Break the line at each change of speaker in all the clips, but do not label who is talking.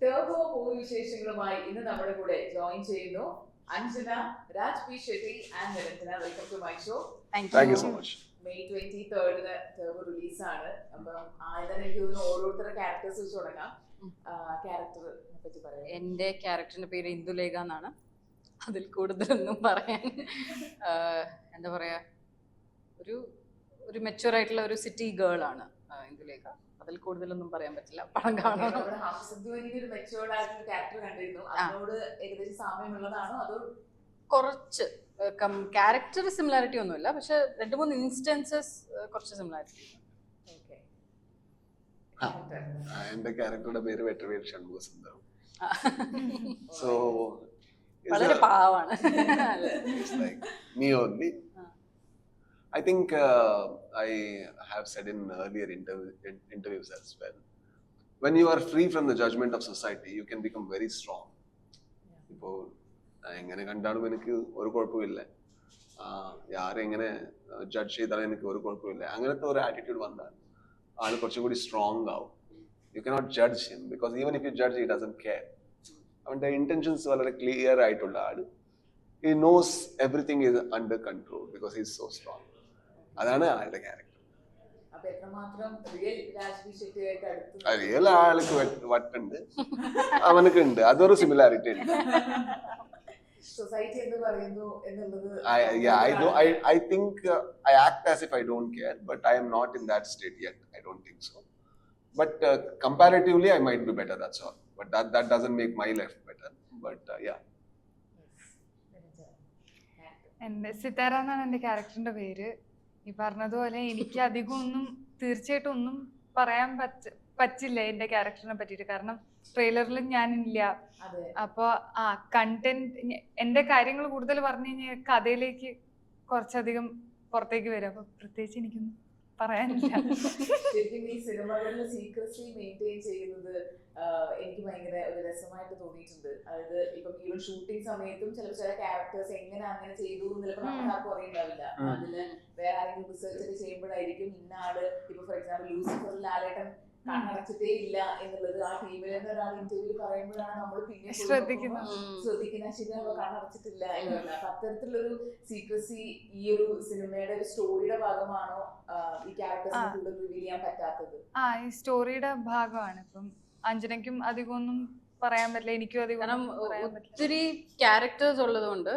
Turbo movie വിശേഷങ്ങളുമായി ഇന്ന് നമ്മുടെ കൂടെ ജോയിൻ ചെയ്യുന്നു Anjana, Raj P Shetty and Niranjana. Welcome to my show.
Thank you so much.
May 23rd Turbo റിലീസാണ്. അപ്പം ആദ്യം എനിക്ക് തോന്നുന്നു ഓരോരുത്തരുടെ ക്യാരക്ടേഴ്സ് വെച്ച് തുടങ്ങാം. ക്യാരക്ടറിനെ പറ്റി പറയാം.
എൻ്റെ ക്യാരക്ടറിന്റെ പേര് ഇന്ദുലേഖ എന്നാണ്. അതിൽ കൂടുതലൊന്നും പറയാൻ എന്താ പറയാ, ഒരു മെച്യൂർ ആയിട്ടുള്ള ഒരു സിറ്റി ഗേൾ ആണ് ഇന്ദുലേഖ. അതിൽ കൂടുതലൊന്നും പറയാൻ പറ്റില്ല. പടം കാണാൻ കുറച്ച് ക്യാരക്ടർ സിമിലാരിറ്റി ഒന്നുമില്ല, പക്ഷെ 2-3 ഇൻസ്റ്റൻസസ് കുറച്ച് സിമിലാരിറ്റി.
എന്റെ ക്യാരക്ടറുടെ പേര് വെട്ടവേൽ ഷൺമുഖ സുന്ദരം. സോ
വളരെ പാവാണ്.
me only. I think I have said in earlier interviews as well, when you are free from the judgment of society, you can become very strong. ഇപ്പോ എങ്ങനെ കണ്ടാലും എനിക്ക് ഒരു കുഴപ്പമില്ല, ആരെങ്ങനെ ജഡ്ജ് ചെയ്താലും എനിക്ക് ഒരു കുഴപ്പമില്ല. അങ്ങനത്തെ ഒരു ആറ്റിറ്റ്യൂഡ് വന്നാൽ ആള് കുറച്ചും കൂടി സ്ട്രോങ് ആവും. You cannot judge him because even if you judge he doesn't care. അവന്റെ ഇന്റൻഷൻസ് വളരെ ക്ലിയർ ആയിട്ടുള്ള ആള്. He knows everything is under control because he is so strong. അതാണ് ആളുടെ ക്യാരക്ടർ. റിയൽ ആൾക്ക് വട്ടുണ്ട്, അവനക്ക് ഉണ്ട്, അതൊരു സിമിലാരിറ്റി ഉണ്ട്. I think I act as if I don't care, but I am not in that state yet. I don't think so. But comparatively, I might be better. That's all. But that doesn't make my life better. But yeah.
എൻ്റെ സിതാര എന്നാണ് എൻ്റെ ക്യാരക്ടറിന്റെ പേര്. ഈ പറഞ്ഞതുപോലെ എനിക്ക് അധികം ഒന്നും തീർച്ചയായിട്ടും ഒന്നും പറയാൻ പറ്റില്ല എൻ്റെ ക്യാരക്ടറിനെ പറ്റിയിട്ട്. കാരണം ട്രെയിലറിൽ ഞാനില്ല. അപ്പോൾ കണ്ടന്റ് എൻ്റെ കാര്യങ്ങൾ കൂടുതൽ പറഞ്ഞു കഴിഞ്ഞാൽ കഥയിലേക്ക് കുറച്ചധികം പുറത്തേക്ക് വരും. അപ്പൊ പ്രത്യേകിച്ച് എനിക്കൊന്നും പറയാനില്ല.
ഈ സിനിമകളിൽ സീക്രസി മെയിൻറ്റെയിൻ ചെയ്യുന്നത് എനിക്ക് ഭയങ്കര ഒരു രസമായിട്ട് തോന്നിയിട്ടുണ്ട്. അതായത് ഇപ്പം ഈവൻ ഷൂട്ടിംഗ് സമയത്തും ചില ക്യാരക്ടേഴ്സ് എങ്ങനെ അങ്ങനെ ചെയ്തു ചിലപ്പോൾ നമുക്ക് ആർക്കും അറിയുണ്ടാവില്ല. അതില് വേറെ ആരെങ്കിലും റിസർച്ച് ചെയ്യുമ്പോഴായിരിക്കും ഇന്ന ആള്, ഇപ്പൊ ഫോർ എക്സാമ്പിൾ ലൂസിഫറിൽ ലാലേട്ടൻ കണ്ണടച്ചിട്ടേ ഇല്ല എന്നുള്ളത് ആ ടീമിൽ നിന്ന് ഒരാൾ ഇന്റർവ്യൂ പറയുമ്പോഴാണ് നമ്മൾ പിന്നെ ശ്രദ്ധിക്കുന്ന ശരിയാണ് കണ്ണടച്ചിട്ടില്ല എന്നുള്ളത്. അപ്പൊ അത്തരത്തിലൊരു സീക്രസി ഈ ഒരു സിനിമയുടെ ഒരു സ്റ്റോറിയുടെ ഭാഗമാണോ ഈ ക്യാരക്ടേഴ്സിനെ കൂടുതൽ റിവീൽ ചെയ്യാൻ പറ്റാത്തത്?
ഈ സ്റ്റോറിയുടെ ഭാഗമാണ്. ഇപ്പം അഞ്ജനയ്ക്കും അധികം ഒന്നും പറയാൻ പറ്റില്ല, എനിക്കും അധികം
ഒത്തിരി ക്യാരക്ടേഴ്സ് ഉള്ളതുകൊണ്ട്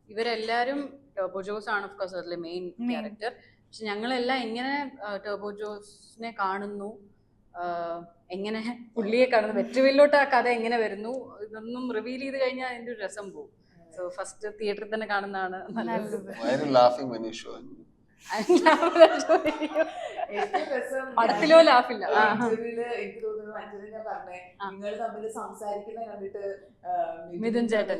ഇവരെല്ലാരും ടർബോ ജോസ് ആണ് ഓഫ് കോഴ്സ് അതിലെ മെയിൻ ക്യാരക്ടർ. പക്ഷെ ഞങ്ങളെല്ലാം എങ്ങനെ ടർബോ ജോസിനെ കാണുന്നു, എങ്ങനെ പുള്ളിയെ കാണുന്നു, വെറ്റുവില്ലോട്ട് ആ കഥ എങ്ങനെ വരുന്നു, ഇതൊന്നും റിവീൽ ചെയ്ത് കഴിഞ്ഞാൽ അതിന്റെ ഒരു രസം പോകും. സോ ഫസ്റ്റ് തിയേറ്ററിൽ തന്നെ കാണുന്നതാണ് നല്ലത്. പടത്തിലോ ലാഫില്ല.
എനിക്ക് തോന്നുന്നു അഞ്ജന പറഞ്ഞേ നിങ്ങൾ തമ്മിൽ സംസാരിക്കുന്ന കണ്ടിട്ട്
മിഥുൻ ചേട്ടൻ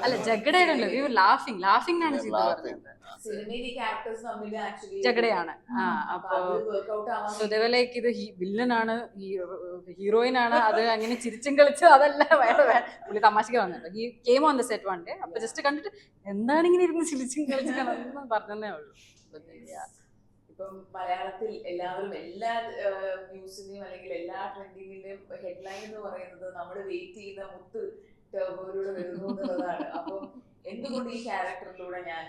അല്ല ജഗടയല്ലോ, ലാഫിംഗ് ആണ് ചെയ്തത്. ജഗടയാണ്. അപ്പൊ ഇതേപോലേക്ക് ഇത് വില്ലനാണ്, ഹീറോയിൻ ആണ്, അത് അങ്ങനെ ചിരിച്ചും കളിച്ചും അതല്ല പുള്ളി തമാശക്ക് വന്നത്. ഈ came on the set one day. അപ്പൊ ജസ്റ്റ് കണ്ടിട്ട് എന്താണ് ഇങ്ങനെ ഇരുന്ന് ചിരിച്ചും കളിച്ചും പറഞ്ഞതേ ഉള്ളൂ.
ഇപ്പം മലയാളത്തിൽ എല്ലാവരും എല്ലാ ന്യൂസിന്റെയും അല്ലെങ്കിൽ എല്ലാ ട്രെൻഡിങ്ങിന്റെയും ഹെഡ്ലൈൻ എന്ന് പറയുന്നത് നമ്മൾ വെയിറ്റ് ചെയ്യുന്ന മുത്ത് ടർബോയിലൂടെ വരുന്നു എന്നുള്ളതാണ്. അപ്പം എന്തുകൊണ്ട് ഈ ക്യാരക്ടറിലൂടെ ഞാൻ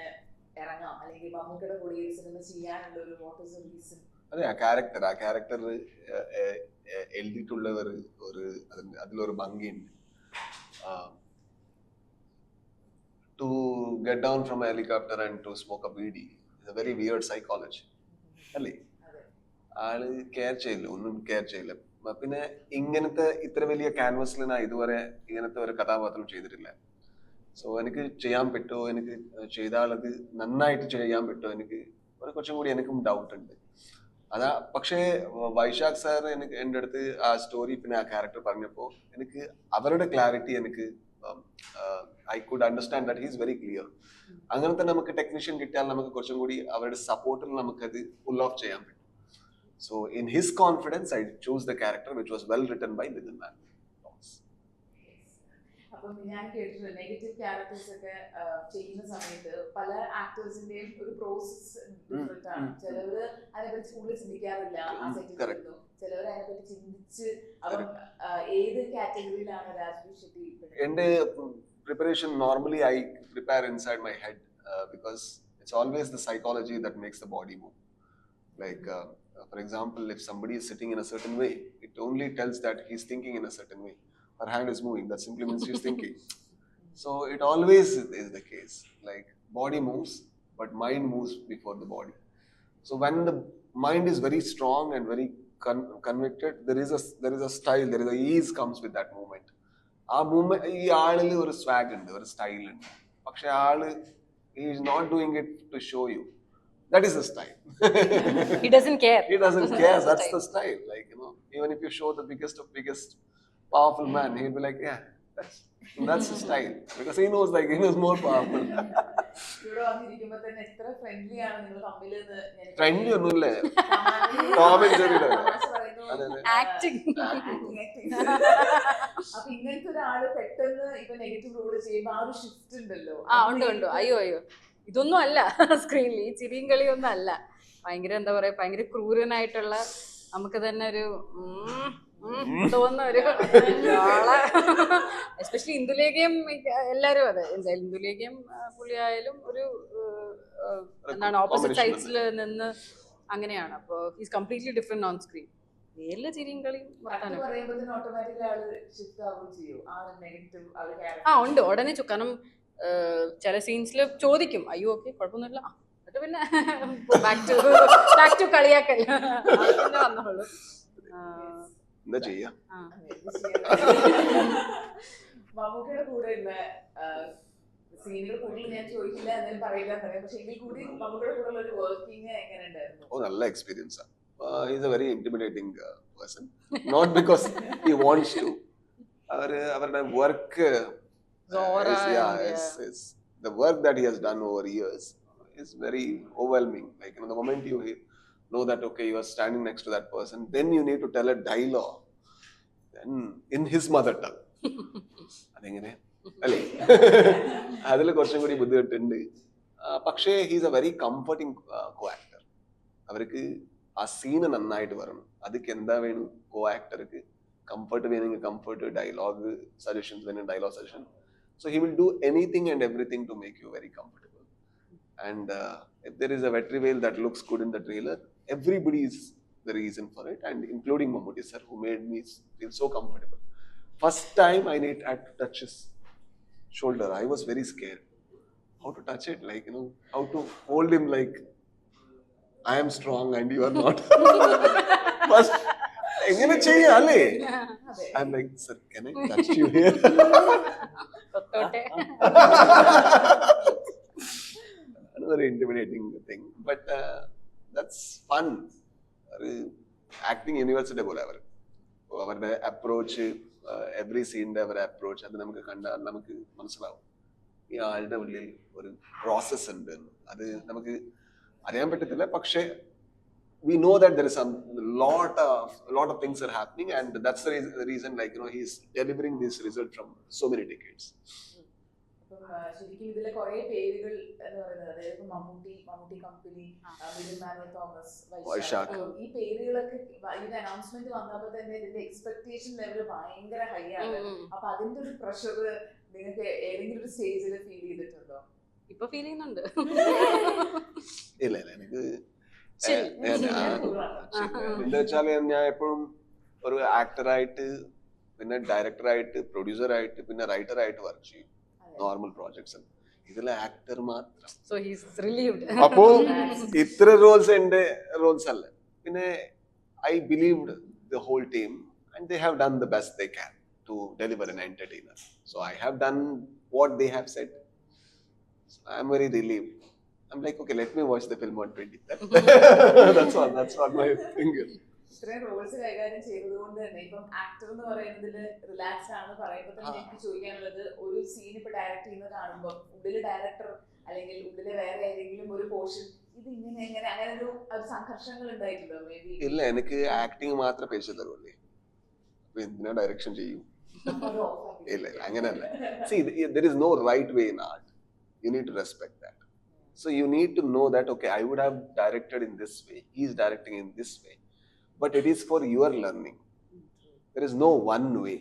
ഇറങ്ങാം, അല്ലെങ്കിൽ മമ്മൂക്കയുടെ കൂടെ ഈ സിനിമ ചെയ്യാനുള്ള ഒരു വാട്ട് ഈസ് ദ റീസൺ?
അതെ, ആ ക്യാരക്ടർ എഴുതിയിട്ടുള്ളവർ അതിലൊരു ഭംഗിയുണ്ട്. To get down from a helicopter and to smoke a weed is a very weird psychology. അല്ലേ? ആള് കെയർ ചെയ്യില്ല, ഒന്നും കെയർ ചെയ്യില്ല. പിന്നെ ഇങ്ങനത്തെ ഇത്ര വലിയ ക്യാൻവസിൽ ഞാൻ ഇതുവരെ ഇങ്ങനത്തെ ഒരു കഥാപാത്രം ചെയ്തിട്ടില്ല. സോ എനിക്ക് ചെയ്യാൻ പറ്റുമോ, എനിക്ക് ചെയ്താലത് നന്നായിട്ട് ചെയ്യാൻ പറ്റുമോ, എനിക്ക് കുറച്ചും കൂടി എനിക്കും ഡൗട്ട് ഉണ്ട്. അതാ. പക്ഷേ വൈശാഖ് സാർ എൻ്റെ അടുത്ത് ആ സ്റ്റോറി പിന്നെ ആ ക്യാരക്ടർ പറഞ്ഞപ്പോൾ എനിക്ക് അവരുടെ ക്ലാരിറ്റി എനിക്ക് I could understand that he is very clear. അങ്ങനെ തന്നെ നമുക്ക് ടെക്നീഷ്യൻ കിട്ടിയാൽ നമുക്ക് കുറച്ചും കൂടി അവരുടെ സപ്പോർട്ടിൽ നമുക്കത് പുൾ ഓഫ് ചെയ്യാൻ പറ്റും. So in his confidence I choose the character which was well written by Midhun മാൻ.
അപ്പം ഞാൻ കേട്ടിട്ടുണ്ട് നെഗറ്റീവ് ക്യാരക്ടേഴ്സ് ഒക്കെ ചെയ്യുന്ന സമയത്ത് പല ആക്ടേഴ്സിന്റെയും ഒരു പ്രോസസ് ഡിഫറെന്റ് ആണ്. ചിലവര് അതിനെപ്പറ്റി കൂടുതൽ ചിന്തിക്കാറില്ല ആ സെറ്റിൽ വരുന്നു, ചിലവർ അതിനെപ്പറ്റി ചിന്തിച്ച് അപ്പം ഏത് കാറ്റഗറിയിലാണ് രാജ്വി ഷെട്ടി?
എന്റെ preparation normally I prepare inside my head because it's always the psychology that makes the body move. Like for example, if somebody is sitting in a certain way, it only tells that he's thinking in a certain way. Her hand is moving, that simply means she's thinking. So it always is the case. Like body moves, but mind moves before the body. So when the mind is very strong and very convicted, there is a style, there is a ease comes with that movement. ആ movement ഈ ആളിൽ ഒരു swag ഉണ്ട്, ഒരു style ഉണ്ട്. പക്ഷെ ആള് is not doing it to show you. That is the style.
He doesn't care.
He doesn't care. That's the style. Like, you know, even if you show the biggest powerful man, he'll be like, yeah, that's the style. Because he knows, like, he knows more powerful.
ഇവിടെ വന്നിരിക്കുമ്പോ തന്നെ എത്ര friendly ആണ് നിങ്ങൾ തമ്മിൽ.
Friendly ഒന്നുമില്ലേ? Tom and Jerry.
Acting.
അപ്പൊ ഇങ്ങനത്തെ ഒരാള് പെട്ടെന്ന് ഇപ്പൊ നെഗറ്റീവ് റോള് ചെയ്യുമ്പോ ആ ഒരു ഷിഫ്റ്റ് ഉണ്ടല്ലോ.
ഉണ്ട്. അയ്യോ ഇതൊന്നും അല്ല സ്ക്രീനിൽ, ഈ ചിരിയും കളിയൊന്നും അല്ല. ഭയങ്കര എന്താ പറയാ, ഭയങ്കര ക്രൂരനായിട്ടുള്ള, നമുക്ക് തന്നെ ഒരു തോന്നുന്ന ഒരു ആളെ. എസ്പെഷ്യലി ഇന്ദുലേഖയും എല്ലാരും അതെ, എന്തായാലും ഇന്ദുലേഖയും പുള്ളിയായാലും ഒരു എന്താണ് ഓപ്പോസിറ്റ് സൈഡ്സിൽ നിന്ന് അങ്ങനെയാണ്. അപ്പൊ he's completely different on screen. നേരില് ചിരിയും കളിയും ഉണ്ട് ഉടനെ. കാരണം ചില സീൻസിൽ ചോദിക്കും, അയ്യോ ഓക്കെ കുഴപ്പമൊന്നുമില്ല, എന്നിട്ട് പിന്നെ ബാക്ക് ടു കളിയാക്കൽ പിന്നെ വന്നോളൂ.
മമ്മൂക്കയുടെ കൂടെ ഉള്ള സീനുകൾ കൂടുതൽ ഞാൻ ചോദിക്കില്ല, എന്നാലും പറയില്ല പറയാം. പക്ഷെ എങ്കിൽ കൂടി മമ്മൂക്കയുടെ കൂടെ ഉള്ള ഒരു വർക്കിംഗ് എങ്ങനെ ഉണ്ടായിരുന്നു?
നല്ല experience. He's a very intimidating person. Not because he wants to. Our work is the work that he has done over years is very overwhelming. Like, you know, the moment you know that okay, you are standing next to that person, then you need to tell a dialogue then in his mother tongue. adengane alle adile korchum kudi buddhittundu. പക്ഷേ he's a very comforting co-actor. അവർക്ക് ആ scene നന്നായിട്ട് വരണം. അതിക്ക് എന്താ വേണം? കോ ആക്ടർക്ക് കംഫർട്ട് വേണമെങ്കിൽ കംഫർട്ട്, ഡയലോഗ് സജഷൻസ് വേണമെങ്കിൽ dialogue suggestion. So he will do anything and everything to make you very comfortable. And if there is a Vetrivel that looks good in the trailer, everybody is the reason for it, and including Mammootty sir, who made me feel so comfortable. First time I had to touch his shoulder, I was very scared. How to touch it? Like, you know, how to hold him like I am strong and you are not. First, എങ്ങനെ ചെയ്യാല്ലേ? I'm like, sir, can I touch you here? Another intimidating thing, but that's fun. Acting university പോലെ അവരുടെ approach, every സീനിന്റെ അവരുടെ approach, അത് നമുക്ക് കണ്ടാൽ നമുക്ക് മനസ്സിലാവും ഈ ആളുടെ ഉള്ളിൽ ഒരു പ്രോസസ് ഉണ്ട്. അത് നമുക്ക് അറിയാൻ പറ്റത്തില്ല, പക്ഷേ we know that there is a lot of things are happening, and that's the reason, like, you know, he's delivering this result from so many decades.
ശരിക്കും ഇതിലെ കുറെ പേരുകൾ എന്ന് പറയുന്നത്, അതായത് മമ്മൂട്ടി കമ്പനി, മിഥുൻ മാനുവൽ തോമസ്, വൈശാഖ്, ഈ പേരുകളൊക്കെ ഇതിന്റെ അനൗൺസ്മെന്റ് വന്നപ്പോൾ തന്നെ ഇതിന്റെ എക്സ്പെക്ടേഷൻ ലെവൽ ഭയങ്കര ഹൈ ആണ്. അപ്പൊ അതിന്റെ ഒരു പ്രഷർ നിങ്ങൾക്ക് ഏതെങ്കിലും ഒരു സ്റ്റേജിൽ ഫീൽ ചെയ്തിട്ടുണ്ടോ?
ഇപ്പൊ ഫീൽ ചെയ്യുന്നുണ്ട്.
ഇല്ല എനിക്ക് എന്താ വെച്ചാല് ഞാൻ എപ്പോഴും ഒരു ആക്ടറായിട്ട്, പിന്നെ ഡയറക്ടറായിട്ട്, പ്രൊഡ്യൂസറായിട്ട്, പിന്നെ റൈറ്ററായിട്ട് വർക്ക് ചെയ്യും നോർമൽ പ്രോജക്ട്സ്. ഇതിലെ ആക്ടർ മാത്രം. അപ്പോ ഇത്ര റോൾസ് എന്റെ റോൾസ് അല്ല. പിന്നെ I believed the whole team and they have done the best they can to deliver an entertainer. So I have done what they have said. So I am very relieved. I'm like, okay, let me watch the film on 23rd. That's what my thing is.
ഇത്രയും Rolls കൈകാര്യം ചെയ്തതുകൊണ്ട് തന്നെ ഇപ്പം actor എന്ന് പറയുന്നതില് relaxed ആണ് പറയുമ്പോൾ തന്നെ എനിക്ക് ചോദിക്കാനുള്ളത്, ഒരു സീൻ ഇപ്പൊ ഡയറക്ട് ചെയ്യുന്നത് കാണുമ്പോൾ ഉള്ളില് ഡയറക്ടർ അല്ലെങ്കിൽ ഉള്ളിലെ വേറെ ഏതെങ്കിലും ഒരു പോർഷൻ ഇത് ഇങ്ങനെ അങ്ങനെ ഒരു സംഘർഷങ്ങൾ ഉണ്ടായിട്ടുണ്ടോ? മേ ബി
ഇല്ല, എനിക്ക് ആക്ടിങ് മാത്രമേ പേശ തരുള്ളൂ. അപ്പൊ എന്തിനാ ഡയറക്ഷൻ ചെയ്യും? അങ്ങനെയല്ല. See, there is no right way in art. You need to respect that. So you need to know that, okay, I would have directed in this way, he is directing in this way, but it is for your learning. There is no one way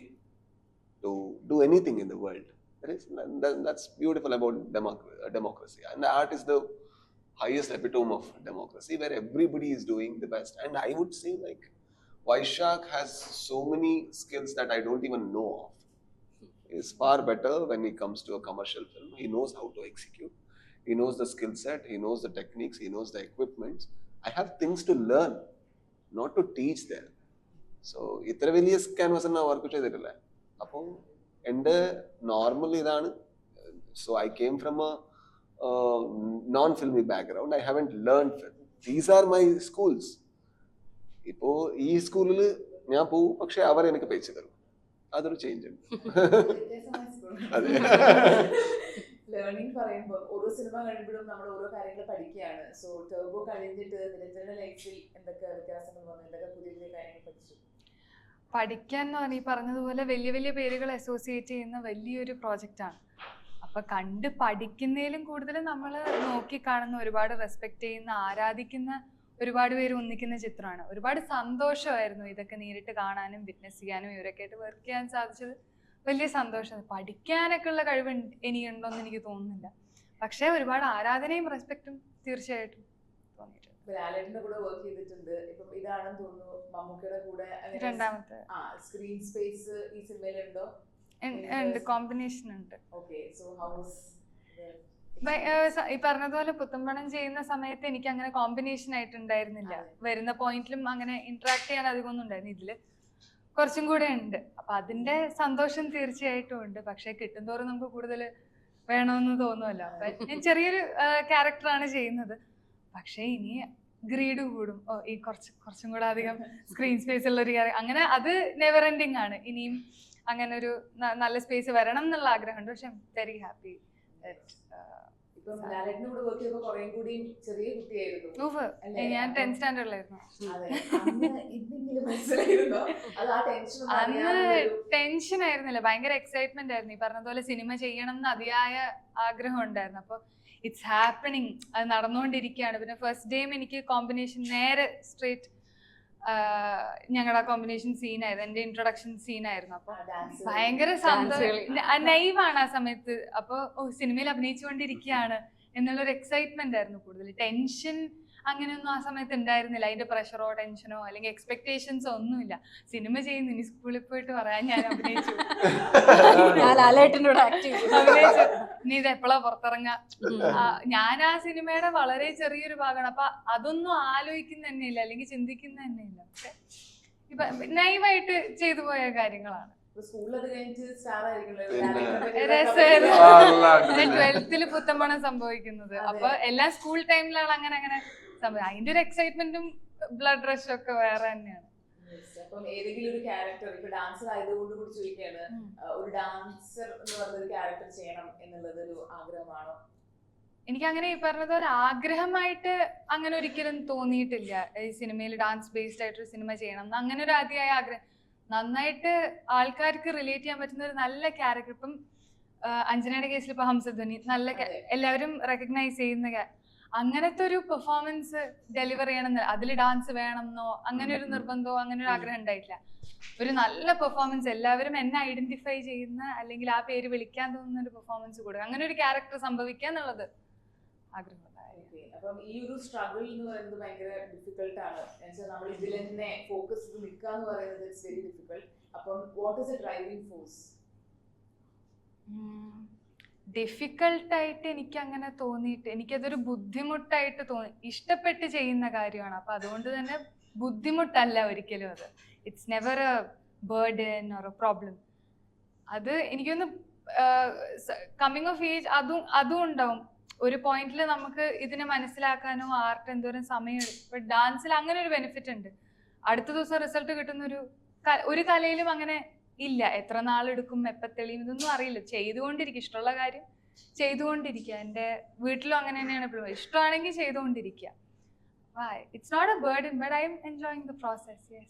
to do anything in the world. That's beautiful about democracy, and art is the highest epitome of democracy, where everybody is doing the best. And I would say, like, Vaishak has so many skills that I don't even know of. He is far better when it comes to a commercial film. He knows how to execute. He knows the skill set. He knows the techniques. He knows the equipments. I have things to learn, not to teach there. So, ഇത്ര വലിയ canvas ഞാൻ work ചെയ്തിട്ടില്ല. അപ്പോൾ എൻ്റെ normal ഇതാണ്. So I came from a non-filmy background. I haven't learned film. These are my schools. ഇപ്പോൾ ഈ സ്കൂളിൽ ഞാൻ പോവും, പക്ഷെ അവർ എനിക്ക് പൈസ തരും. അതൊരു ചേഞ്ച് ഉണ്ട്. അതെ.
ലേണിംഗ് പറയുമ്പോൾ ഓരോ സിനിമ കഴിയുമ്പോഴും നമ്മൾ ഓരോ കാര്യങ്ങൾ പഠിക്കുകയാണ്. സോ ടർബോ കഴിഞ്ഞിട്ട് നിരഞ്ജന ലൈഫിൽ എന്തൊക്കെ വ്യത്യാസങ്ങൾ വന്നു, എന്തൊക്കെ പുതിയ പുതിയ കാര്യങ്ങൾ പഠിച്ചു?
പഠിക്കാൻ എന്ന് പറഞ്ഞാൽ ഈ പറഞ്ഞതുപോലെ വലിയ വലിയ പേരുകൾ അസോസിയേറ്റ് ചെയ്യുന്ന വലിയൊരു പ്രോജക്റ്റാണ്. അപ്പൊ കണ്ട് പഠിക്കുന്നതിലും കൂടുതൽ നമ്മൾ നോക്കിക്കാണുന്ന, ഒരുപാട് റെസ്പെക്ട് ചെയ്യുന്ന, ആരാധിക്കുന്ന ഒരുപാട് പേര് ഒന്നിക്കുന്ന ചിത്രമാണ്. ഒരുപാട് സന്തോഷമായിരുന്നു ഇതൊക്കെ നേരിട്ട് കാണാനും വിറ്റ്നസ് ചെയ്യാനും ഇവരൊക്കെ ആയിട്ട് വർക്ക് ചെയ്യാൻ സാധിച്ചത്. വലിയ സന്തോഷം. പഠിക്കാനൊക്കെ ഉള്ള കഴിവ് എനിക്കുണ്ടോന്ന് എനിക്ക് തോന്നുന്നില്ല, പക്ഷെ ഒരുപാട് ആരാധനയും റെസ്പെക്റ്റും തീർച്ചയായിട്ടും തോന്നിയിട്ടുണ്ട്.
ലാലേട്ടന്റെ കൂടെ വർക്ക് ചെയ്തിട്ടുണ്ട്. ഇപ്പം ഇതാണെന്ന് തോന്നുന്നു മമ്മൂക്കയുടെ കൂടെ
രണ്ടാമത്തെ
സ്ക്രീൻ സ്പേസ് ഈ സിനിമയിലുണ്ടോ?
ഉണ്ട്, കോമ്പിനേഷൻ ഉണ്ട്.
ഓക്കേ, സോ ഹൗ വാസ്
ഈ പറഞ്ഞതുപോലെ പുത്തമ്പണം ചെയ്യുന്ന സമയത്ത് എനിക്ക് അങ്ങനെ കോമ്പിനേഷൻ ആയിട്ടുണ്ടായിരുന്നില്ല. വരുന്ന പോയിന്റിലും അങ്ങനെ ഇന്ററാക്ട് ചെയ്യാൻ അധികമൊന്നും ഉണ്ടായിരുന്നു. ഇതില് കുറച്ചും കൂടെ ഉണ്ട്. അപ്പൊ അതിന്റെ സന്തോഷം തീർച്ചയായിട്ടും ഉണ്ട്. പക്ഷെ കിട്ടുന്തോറും നമുക്ക് കൂടുതൽ വേണമെന്ന് തോന്നുമല്ലോ. അപ്പൊ ഞാൻ ചെറിയൊരു ക്യാരക്ടറാണ് ചെയ്യുന്നത്. പക്ഷെ ഇനി ഗ്രീഡ് കൂടും. ഈ കുറച്ചും കൂടെ അധികം സ്ക്രീൻ സ്പേസ് ഉള്ള ഒരു ക്യാരക്ടർ, അങ്ങനെ അത് നെവർ എൻഡിങ് ആണ്. ഇനിയും അങ്ങനെ ഒരു നല്ല സ്പേസ് വരണം എന്നുള്ള ആഗ്രഹമുണ്ട്. പക്ഷെ വെരി ഹാപ്പി. ഞാൻ 10th സ്റ്റാൻഡേർഡിലായിരുന്നു. അന്ന് ടെൻഷൻ ആയിരുന്നില്ല, ഭയങ്കര എക്സൈറ്റ്മെന്റ് ആയിരുന്നു. ഈ പറഞ്ഞതുപോലെ സിനിമ ചെയ്യണം എന്ന് അതിയായ ആഗ്രഹം ഉണ്ടായിരുന്നു. അപ്പൊ ഇറ്റ്സ് ഹാപ്പനിങ്, അത് നടന്നുകൊണ്ടിരിക്കുകയാണ്. പിന്നെ ഫസ്റ്റ് ഡേയും എനിക്ക് കോമ്പിനേഷൻ നേരെ സ്ട്രേറ്റ് ഞങ്ങളുടെ കോമ്പിനേഷൻ സീനായിരുന്നു, എന്റെ ഇൻട്രൊഡക്ഷൻ സീനായിരുന്നു. അപ്പൊ ഭയങ്കര നൈവാണ് ആ സമയത്ത്. അപ്പൊ സിനിമയിൽ അഭിനയിച്ചുകൊണ്ടിരിക്കുകയാണ് എന്നുള്ളൊരു എക്സൈറ്റ്മെന്റ് ആയിരുന്നു കൂടുതൽ. ടെൻഷൻ അങ്ങനെയൊന്നും ആ സമയത്ത് ഉണ്ടായിരുന്നില്ല. അതിന്റെ പ്രഷറോ ടെൻഷനോ അല്ലെങ്കിൽ എക്സ്പെക്ടേഷൻസോ ഒന്നുമില്ല. സിനിമ ചെയ്യുന്നു, ഇനി സ്കൂളിൽ പോയിട്ട് പറയാൻ ഞാൻ അഭിനയിച്ചു, ഇനി ഇത് എപ്പോഴാ പുറത്തിറങ്ങാ. ഞാൻ ആ സിനിമയുടെ വളരെ ചെറിയൊരു ഭാഗമാണ്. അപ്പൊ അതൊന്നും ആലോചിക്കുന്ന തന്നെയില്ല, അല്ലെങ്കിൽ ചിന്തിക്കുന്ന തന്നെയില്ല. പക്ഷെ ഇപ്പൊ നൈവായിട്ട് ചെയ്തു പോയ കാര്യങ്ങളാണ്. 12th പുത്തമ്പണം സംഭവിക്കുന്നത്. അപ്പൊ എല്ലാം സ്കൂൾ ടൈമിലാണ് അങ്ങനെ അങ്ങനെ സംഭവം. അതിന്റെ ഒരു എക്സൈറ്റ്മെന്റും ബ്ലഡ് റഷും ഒക്കെ വേറെ തന്നെയാണ്.
ഏതെങ്കിലും ഒരു ക്യാരക്ടർ, ഇപ്പൊ ഡാൻസർ ആയതുകൊണ്ട് കൂടി ചോദിക്കുകയാണ്, ഒരു ഡാൻസർ എന്ന് പറഞ്ഞൊരു ക്യാരക്ടർ ചെയ്യണം എന്നുള്ളത് ഒരു ആഗ്രഹമാണോ?
എനിക്ക് അങ്ങനെ ഈ പറഞ്ഞത് ഒരു ആഗ്രഹമായിട്ട് അങ്ങനെ ഒരിക്കലും തോന്നിയിട്ടില്ല. ഈ സിനിമയിൽ ഡാൻസ് ബേസ്ഡ് ആയിട്ടൊരു സിനിമ ചെയ്യണം എന്ന് അങ്ങനെ ഒരു ആദ്യമായ ആഗ്രഹം. നന്നായിട്ട് ആൾക്കാർക്ക് റിലേറ്റ് ചെയ്യാൻ പറ്റുന്ന ഒരു നല്ല ക്യാരക്ടർ. ഇപ്പം അഞ്ജനയുടെ കേസിൽ ഇപ്പൊ ഹംസധ്വനി നല്ല എല്ലാവരും റെക്കഗ്നൈസ് ചെയ്യുന്ന അങ്ങനത്തെ ഒരു പെർഫോമൻസ് ഡെലിവർ ചെയ്യണം, അതിൽ ഡാൻസ് വേണമെന്നോ അങ്ങനെ ഒരു നിർബന്ധമോ അങ്ങനെ ഒരു ആഗ്രഹം ഉണ്ടായിട്ടില്ല. ഒരു നല്ല പെർഫോമൻസ്, എല്ലാവരും എന്നെ ഐഡന്റിഫൈ ചെയ്യുന്ന അല്ലെങ്കിൽ ആ പേര് വിളിക്കാൻ തോന്നുന്ന ഒരു പെർഫോമൻസ് കൊടുക്കുക, അങ്ങനെ ഒരു ക്യാരക്ടർ സംഭവിക്കുക എന്നുള്ളത് ആഗ്രഹം.
അപ്പം ഈ ഒരു സ്ട്രഗിൾ എന്ന് പറയുന്നത് ഭയങ്കര ഡിഫിക്കൽട്ട് ആണ്. നമ്മൾ ഇതിൽ തന്നെ ഫോക്കസ് ചെയ്ത് നിൽക്കുക എന്ന് പറയുന്നത് ഇറ്റ്സ് വെരി ഡിഫിക്കൽട്ട്. അപ്പം what is a driving force?
ഡിഫിക്കൽട്ടായിട്ട് എനിക്ക് അങ്ങനെ തോന്നിയിട്ട്, എനിക്കതൊരു ബുദ്ധിമുട്ടായിട്ട് തോന്നി. ഇഷ്ടപ്പെട്ട് ചെയ്യുന്ന കാര്യമാണ്. അപ്പൊ അതുകൊണ്ട് തന്നെ ബുദ്ധിമുട്ടല്ല ഒരിക്കലും അത്. It's never A burden or A problem. അത് എനിക്കൊന്ന് കമ്മിങ് ഓഫ് ഏജ് അതും ഉണ്ടാവും. ഒരു പോയിന്റിൽ നമുക്ക് ഇതിനെ മനസ്സിലാക്കാനോ ആർട്ട് എന്തോരം സമയം എടുക്കും. ഇപ്പൊ ഡാൻസിൽ അങ്ങനെ ഒരു ബെനിഫിറ്റ് ഉണ്ട്. അടുത്ത ദിവസം റിസൾട്ട് കിട്ടുന്ന ഒരു കലയിലും അങ്ങനെ ഇല്ല. എത്ര നാളെടുക്കും, എപ്പോൾ തെളിയും, ഇതൊന്നും അറിയില്ല. ചെയ്തുകൊണ്ടിരിക്കുക, ഇഷ്ടമുള്ള കാര്യം ചെയ്തുകൊണ്ടിരിക്കുക. എൻ്റെ വീട്ടിലും അങ്ങനെ തന്നെയാണ് എപ്പോഴും. ഇഷ്ടമാണെങ്കിൽ ചെയ്തുകൊണ്ടിരിക്കുക. why it's not a burden, but I am enjoying the process. Yes.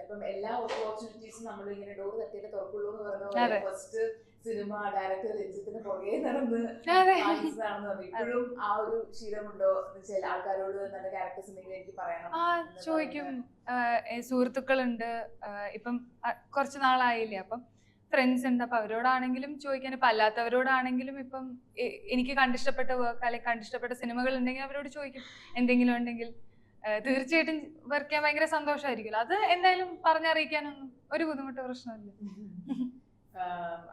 അപ്പം എല്ലാ ഓപ്പർച്യൂണിറ്റീസും നമ്മൾ ഇങ്ങനെ ഡോർ തട്ടിയിട്ട് തുറക്കുള്ളൂ എന്ന് പറഞ്ഞ പോലെ
അതെ.
ഫസ്റ്റ് സിനിമ ഡയറക്ടർ രഞ്ജിത്തിന് പുറകെ നടന്ന്
അതെ.
കാണിച്ചതാണെന്ന് പറഞ്ഞു. ഇപ്പോഴും ആ ഒരു ശീലമുണ്ടോ എന്ന് വെച്ചാൽ ആൾക്കാരോട് നല്ല ക്യാരക്ടേഴ്സ് ഉണ്ടെങ്കിൽ എനിക്ക് പറയണം
ആ ചോദിക്കും. സുഹൃത്തുക്കളുണ്ട്, ഇപ്പം കുറച്ച് നാളായില്ലേ, അപ്പം ഫ്രണ്ട്സ് ഉണ്ട്, അപ്പൊ അവരോടാണെങ്കിലും ചോദിക്കാൻ, ഇപ്പൊ അല്ലാത്തവരോടാണെങ്കിലും ഇപ്പം എനിക്ക് കണ്ടിഷ്ടപ്പെട്ട വർക്ക് അല്ലെങ്കിൽ കണ്ടിഷ്ടപ്പെട്ട സിനിമകൾ ഉണ്ടെങ്കിൽ അവരോട് ചോദിക്കും എന്തെങ്കിലും ഉണ്ടെങ്കിൽ. തീർച്ചയായിട്ടും വർക്ക് ചെയ്യാൻ ഭയങ്കര സന്തോഷമായിരിക്കുമല്ലോ. അത് എന്തായാലും പറഞ്ഞറിയിക്കാനൊന്നും ഒരു ബുദ്ധിമുട്ടോ പ്രശ്നമില്ല.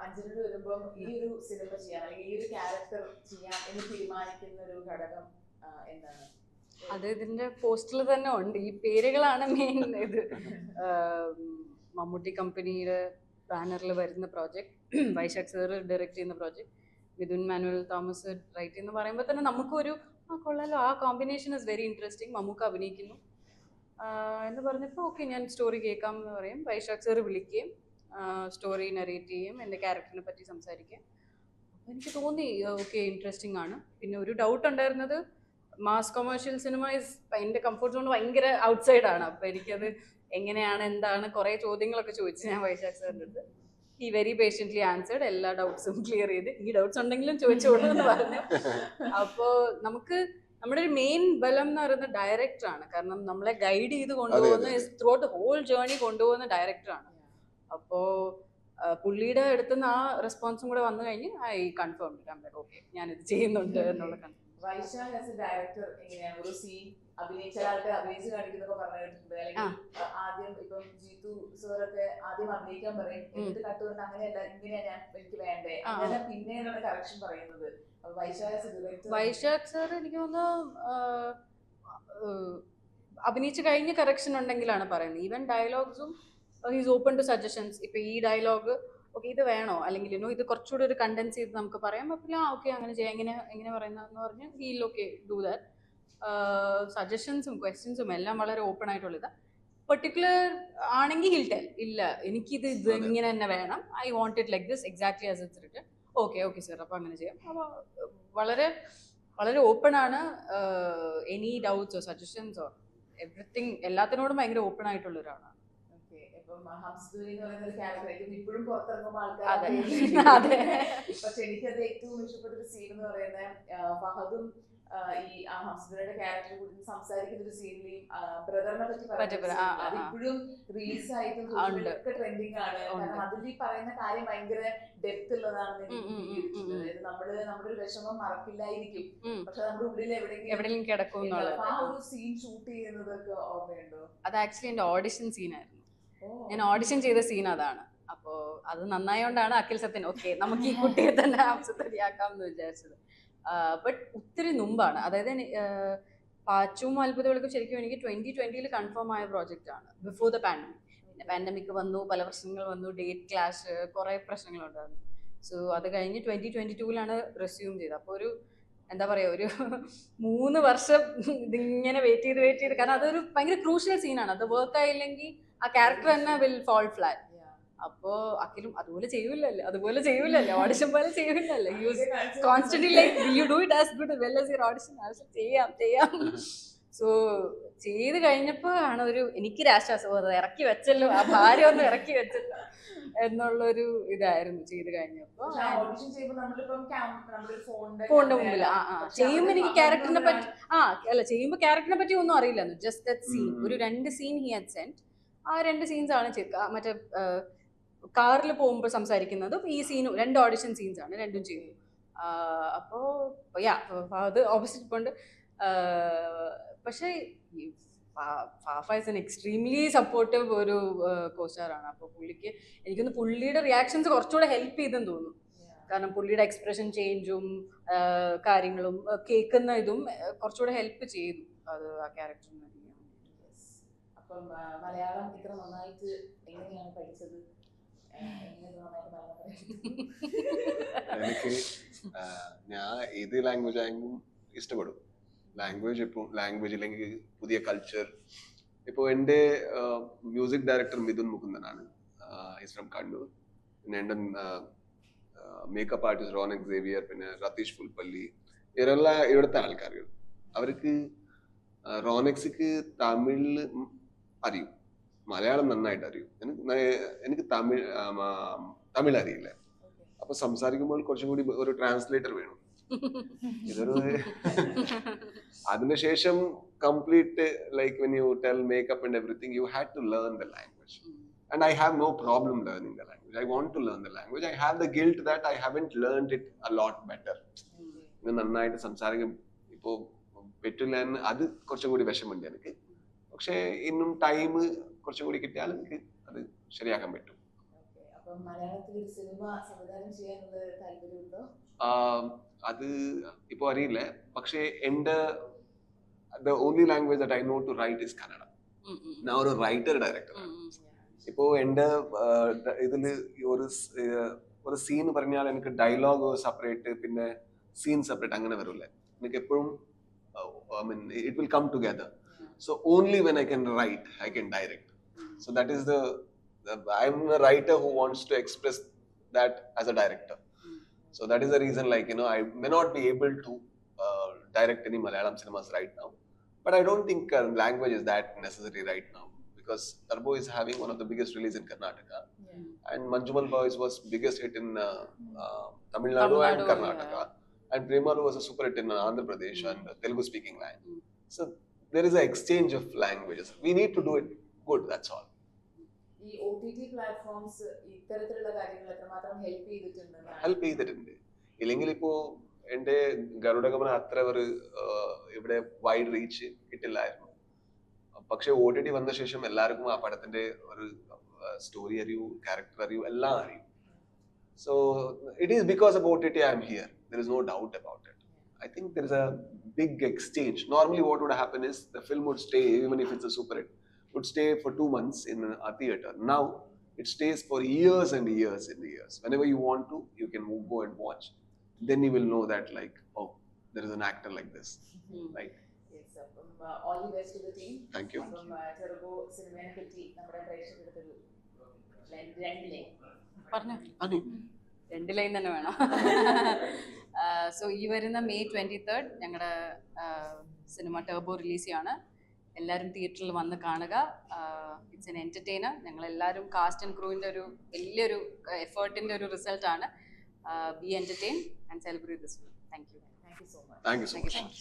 അഞ്ജനോട് വരുമ്പം ഈ ഒരു സിനിമ ചെയ്യാൻ അല്ലെങ്കിൽ ഈ ഒരു ക്യാരക്ടർ ചെയ്യാൻ എന്ന് തീരുമാനിക്കുന്ന ഒരു ഘടകം എന്താണ്?
അത് ഇതിന്റെ പോസ്റ്ററിൽ തന്നെ ഉണ്ട്. ഈ പേരുകളാണ് മെയിൻ. ഇത് മമ്മൂട്ടി കമ്പനിയുടെ ബാനറിൽ വരുന്ന പ്രോജക്റ്റ്, വൈശാഖ് സാർ ഡയറക്റ്റ് ചെയ്യുന്ന പ്രോജക്റ്റ്, മിഥുൻ മാനുവൽ തോമസ് റൈറ്റ് എന്ന് പറയുമ്പോൾ തന്നെ നമുക്കൊരു കൊള്ളാലോ, ആ combination is very interesting, Mammookka അഭിനയിക്കുന്നു എന്ന് പറഞ്ഞപ്പോൾ ഓക്കെ ഞാൻ സ്റ്റോറി കേൾക്കാം എന്ന് പറയും. വൈശാഖ് സാർ വിളിക്കുകയും സ്റ്റോറി നറേറ്റ് ചെയ്യും, എൻ്റെ ക്യാരക്ടറിനെ പറ്റി സംസാരിക്കുകയും. അപ്പോൾ എനിക്ക് തോന്നി ഓക്കെ ഇൻട്രസ്റ്റിംഗ് ആണ്. പിന്നെ ഒരു ഡൗട്ട് ഉണ്ടായിരുന്നത് മാസ് കൊമേഴ്ഷ്യൽ സിനിമ ഇസ് എൻ്റെ കംഫർട്ട് സോൺ ഭയങ്കര ഔട്ട്സൈഡാണ്. അപ്പോൾ എനിക്കത് എങ്ങനെയാണ് എന്താണ് കുറേ ചോദ്യങ്ങളൊക്കെ ചോദിച്ചു ഞാൻ വൈശാഖ് സാറിൻ്റെ അടുത്ത്. ഈ വെരി പേഷ്യൻ്റ്ലി ആൻസേർഡ്, എല്ലാ ഡൗട്ട്സും ക്ലിയർ ചെയ്ത് ഈ ഡൗട്ട്സ് ഉണ്ടെങ്കിലും ചോദിച്ചോളൂ എന്ന് പറഞ്ഞു. അപ്പോൾ നമുക്ക് നമ്മുടെ ഒരു മെയിൻ ബലം എന്ന് പറയുന്നത് ഡയറക്ടറാണ്. കാരണം നമ്മളെ ഗൈഡ് ചെയ്ത് കൊണ്ടുപോകുന്ന ത്രൂ ഔട്ട് ഹോൾ ജേർണി കൊണ്ടുപോകുന്ന ഡയറക്ടറാണ്. അപ്പോൾ പുള്ളിയുടെ അടുത്തുനിന്ന് ആ റെസ്പോൺസും കൂടെ വന്നു കഴിഞ്ഞ് ഐ കൺഫേം ഓക്കെ ഞാനിത് ചെയ്യുന്നുണ്ട് എന്നുള്ള confirm.
Vysakh as a director എങ്ങനെയാണ് ഒരു സീൻ അഭിനയിച്ച ആൾക്ക് അഭിനയിച്ച് കാണിക്കുന്നൊക്കെ പറഞ്ഞു കേട്ടിട്ടുണ്ട്. അല്ലെങ്കിൽ ആദ്യം ഇപ്പം ജീത്തു സാറൊക്കെ ആദ്യം അഭിനയിക്കാൻ പറയും, എന്നിട്ട് കട്ടുകൊണ്ട് അങ്ങനെയല്ല ഇങ്ങനെയാ ഞാൻ എനിക്ക് വേണ്ടേ, അങ്ങനെ പിന്നെയാണ് കറക്ഷൻ പറയുന്നത്.
വൈശാഖ് സാർ എനിക്ക് തോന്നുന്നു അഭിനയിച്ച് കഴിഞ്ഞ് കറക്ഷൻ ഉണ്ടെങ്കിലാണ് പറയുന്നത്. ഈവൻ ഡയലോഗ്സും ഹീസ് ഓപ്പൺ ടു സജഷൻസ്. ഇപ്പൊ ഈ ഡയലോഗ് ഓക്കെ ഇത് വേണോ, അല്ലെങ്കിൽ ഇത് കുറച്ചുകൂടി ഒരു കണ്ടൻസ് ചെയ്ത് നമുക്ക് പറയാൻ പറ്റില്ല, ഓക്കെ അങ്ങനെ ചെയ്യാം, എങ്ങനെ പറയുന്നതെന്ന് പറഞ്ഞ് ഹീൽ ഓക്കെ ഡു ദാറ്റ്. സജഷൻസും ക്വസ്റ്റ്യൻസും എല്ലാം വളരെ ഓപ്പൺ ആയിട്ടുള്ളത്. പെർട്ടിക്കുലർ ആണെങ്കിൽ ഹീൽ ടെൽ ഇല്ല എനിക്കിത് ഇങ്ങനെ തന്നെ വേണം, I want it like this exactly as it's written. Okay sir അപ്പോൾ അങ്ങനെ ചെയ്യാം. അപ്പോൾ വളരെ വളരെ ഓപ്പൺ ആണ്. എനി ഡൗട്ട്സോ സജഷൻസോ എവറിത്തിങ് എല്ലാത്തിനോടും ഭയങ്കര ഓപ്പൺ ആയിട്ടുള്ള ഒരാളാണ്.
ഇപ്പോഴും പുറത്തിറങ്ങുമ്പോൾ ആൾക്കാർ പക്ഷെ എനിക്കത് ഏറ്റവും ഇഷ്ടപ്പെട്ട ഒരു സീൻ എന്ന് പറയുന്നത് ഫഹദും ഈ ഹംസയുടെ ക്യാരക്ടറെ കുറിച്ച് സംസാരിക്കുന്ന ഒരു സീനിൽ ബ്രദറിനെ പറ്റി അതിപ്പോഴും റീൽസ് ആയിട്ടും ഒക്കെ ട്രെൻഡിങ് ആണ്. കാരണം അതിൽ ഈ പറയുന്ന കാര്യം ഭയങ്കര ഡെപ്ത് ഉള്ളതാണ്. അതായത് നമ്മുടെ ഒരു വിഷമം മറക്കില്ലായിരിക്കും, പക്ഷെ നമ്മുടെ ഉള്ളിൽ
എവിടെയെങ്കിലും കിടക്കും.
ആ ഒരു സീൻ ഷൂട്ട് ചെയ്യുന്നതൊക്കെ ഓർമ്മയുണ്ടോ?
അത് ആക്ച്വലി എന്റെ ഓഡിഷൻ സീനായിരുന്നു. ഞാൻ ഓഡിഷൻ ചെയ്ത സീൻ അതാണ്. അപ്പോ അത് നന്നായോണ്ടാണ് അഖിൽ സത്യൻ ഓക്കെ നമുക്ക് ഈ കുട്ടിയെ തന്നെ ഹംസത്തടിയാക്കാം എന്ന് വിചാരിച്ചത്. ബട്ട് ഒത്തിരി മുമ്പാണ്. അതായത് പാച്ചും അത്ഭുതവിളക്കും ശരിക്കും എനിക്ക് 2020 കൺഫേം ആയ പ്രോജക്റ്റ് ആണ്, ബിഫോർ ദ പാൻഡമിക്. പിന്നെ പാൻഡമിക് വന്നു, പല പ്രശ്നങ്ങൾ വന്നു, ഡേറ്റ് ക്ലാഷ്, കുറേ പ്രശ്നങ്ങളുണ്ടായിരുന്നു. സോ അത് കഴിഞ്ഞ് 2022 റെസ്യൂം ചെയ്തത്. അപ്പോൾ ഒരു എന്താ പറയുക, ഒരു 3 വർഷം ഇതിങ്ങനെ വെയിറ്റ് ചെയ്ത് കാരണം അതൊരു ഭയങ്കര ക്രൂഷ്യൽ സീനാണ്. അത് വർക്ക് ആയില്ലെങ്കിൽ ആ ക്യാരക്ടർ തന്നെ വിൽ ഫോൾ ഫ്ലാറ്റ്. അപ്പോ അഖിലും അതുപോലെ ചെയ്യൂലല്ലോ ഓഡിഷൻ പോലെ ചെയ്യൂലല്ലോ. Constantly like you do it as good well as your audition. ചെയ്യാം. സോ ചെയ്ത് കഴിഞ്ഞപ്പോ ആണ് ഒരു എനിക്കൊരു ആശ്വാസം, ഇറക്കി വെച്ചല്ലോ ആ ഭാര്യ ഒന്ന് ഇറക്കി വെച്ചല്ലോ എന്നുള്ളൊരു ഇതായിരുന്നു ചെയ്ത് കഴിഞ്ഞപ്പോ. ഫോണിന്റെ മുമ്പിൽ ചെയ്യുമ്പോ എനിക്ക് ക്യാരക്ടറിനെ പറ്റി ചെയ്യുമ്പോ ക്യാരക്ടറിനെ പറ്റി ഒന്നും അറിയില്ലായിരുന്നു. ജസ്റ്റ് ദാറ്റ് സീൻ, ഒരു 2 സീൻ ഹി ഹാഡ് സെന്റ്. ആ 2 സീൻസ് ആണ് മറ്റേ കാറിൽ പോകുമ്പോൾ സംസാരിക്കുന്നതും ഈ സീനും 2 ഓഡിഷൻ സീൻസ് ആണ്, 2ഉം ചെയ്തു. അപ്പോൾ അത് ഓപ്പോസിറ്റ് കൊണ്ട് പക്ഷേ FaFa is an extremely supportive ഒരു കോസ്റ്റാറാണ്. അപ്പോൾ പുള്ളിക്ക് എനിക്കൊന്ന് പുള്ളിയുടെ റിയാക്ഷൻസ് കുറച്ചുകൂടെ ഹെൽപ്പ് ചെയ്തെന്ന് തോന്നുന്നു. കാരണം പുള്ളിയുടെ എക്സ്പ്രഷൻ ചേഞ്ചും കാര്യങ്ങളും കേൾക്കുന്ന ഇതും കുറച്ചുകൂടെ ഹെൽപ്പ് ചെയ്തു അത് ആ ക്യാരക്ടറിന്.
അപ്പം മലയാളം ഇത്ര നന്നായിട്ട് എങ്ങനെയാണ് പഠിച്ചത്?
എനിക്ക് ഞാൻ ഏത് ലാംഗ്വേജ് ആയെങ്കിലും ഇഷ്ടപ്പെടും. ലാംഗ്വേജ് ഇല്ലെങ്കിൽ പുതിയ കൾച്ചർ. ഇപ്പോൾ എൻ്റെ മ്യൂസിക് ഡയറക്ടർ മിഥുൻ മുകുന്ദനാണ്, ഈസ് ഫ്രം കണ്ണൂർ. പിന്നെ എൻ്റെ മേക്കപ്പ് ആർട്ടിസ്റ്റ് റോണക് സേവിയർ, പിന്നെ രതീഷ് പുൽപ്പള്ളി, ഇവരെല്ലാം ഇവിടുത്തെ ആൾക്കാർ. അവർക്ക് റോനെക്സിക്ക് തമിഴിൽ അറിയും, മലയാളം നന്നായിട്ട് അറിയും. എനിക്ക് തമിഴ് അറിയില്ല. അപ്പൊ സംസാരിക്കുമ്പോൾ കുറച്ചും കൂടി ഒരു ട്രാൻസ്ലേറ്റർ വേണം. ഇതൊരു അതിനുശേഷം complete like when you tell makeup and everything you had to learn the language. And I have no problem learning the language. I want to learn the language. I have the guilt that I haven't learned it a lot better. ഇത് നന്നായിട്ട് സംസാരിക്കും ഇപ്പോൾ പറ്റില്ല എന്ന് അത് കുറച്ചും കൂടി വിഷമുണ്ട് എനിക്ക്. പക്ഷേ ഇന്നും ടൈം കുറച്ചും കൂടി കിട്ടിയാൽ എനിക്ക് അത് ശരിയാക്കാൻ പറ്റും. അത് ഇപ്പോൾ അറിയില്ല. പക്ഷേ എൻ്റെ the only language that I know to write is Kannada. ഞാൻ ഒരു റൈറ്റർ ഡയറക്ടറാണ്. ഇപ്പോ എൻ്റെ ഇതില് ഒരു സീൻ പറഞ്ഞാൽ എനിക്ക് ഡയലോഗ് സെപ്പറേറ്റ് പിന്നെ സീൻ സെപ്പറേറ്റ് അങ്ങനെ വരില്ല. എനിക്ക് എപ്പോഴും I mean it will come together. So only when I can write I can direct. So that is I'm a writer who wants to express that as a director. So that is the reason, like, you know, I may not be able to direct any Malayalam cinemas right now, but I don't think language is that necessary right now, because Turbo is having one of the biggest release in Karnataka, and Manjumal Boys was biggest hit in Tamil Nadu and Karnataka, and Premalu was a super hit in Andhra Pradesh and Telugu speaking land. So there is an exchange of languages. We need to do it good, that's all.
ഈ OTT platforms ഇത്തരത്തിലുള്ള കാര്യങ്ങൾ എത്രമാത്രം help
ചെയ്തിട്ടുണ്ട്. ഇല്ലെങ്കിൽ ഇപ്പോ എന്റെ ഗരുഡഗമനം അത്ര ഒരു ഇവിടെ വൈഡ് റീച്ച് കിട്ടില്ലായിരുന്നു. പക്ഷെ OTT വന്ന ശേഷം എല്ലാവർക്കും ആ പടത്തിന്റെ ഒരു സ്റ്റോറി അറിയൂ, ക്യാരക്ടർ അറിയൂ, എല്ലാം അറിയും. So it is because of OTT I am here. There is no doubt about it. I think there is a big exchange. Normally what would happen is the film would stay, even if it's a super hit, would stay for 2 months in a theater. Now it stays for years and years and years. Whenever you want to, you can go and watch. Then you will know that, like, oh, there is an actor like this. Right?
Yes, all the best to the team.
Thank you.
Turbo സിനിമയെ പറ്റി നമ്മുടെ പ്രേക്ഷകർക്ക് ഒരു
പറഞ്ഞു 2 line തന്നെ വേണം. So ഈ വരുന്ന May 23rd ഞങ്ങളുടെ സിനിമ ടർബോ റിലീസ് ചെയ്യാണ്. എല്ലാവരും തിയേറ്ററിൽ വന്ന് കാണുക. It's an entertainer. ഞങ്ങളെല്ലാവരും കാസ്റ്റ് ആൻഡ് ക്രൂവിൻ്റെ ഒരു വലിയൊരു എഫേർട്ടിൻ്റെ ഒരു റിസൾട്ടാണ്. B entertain and celebrate this film. Thank you
so much.
Thank you so much.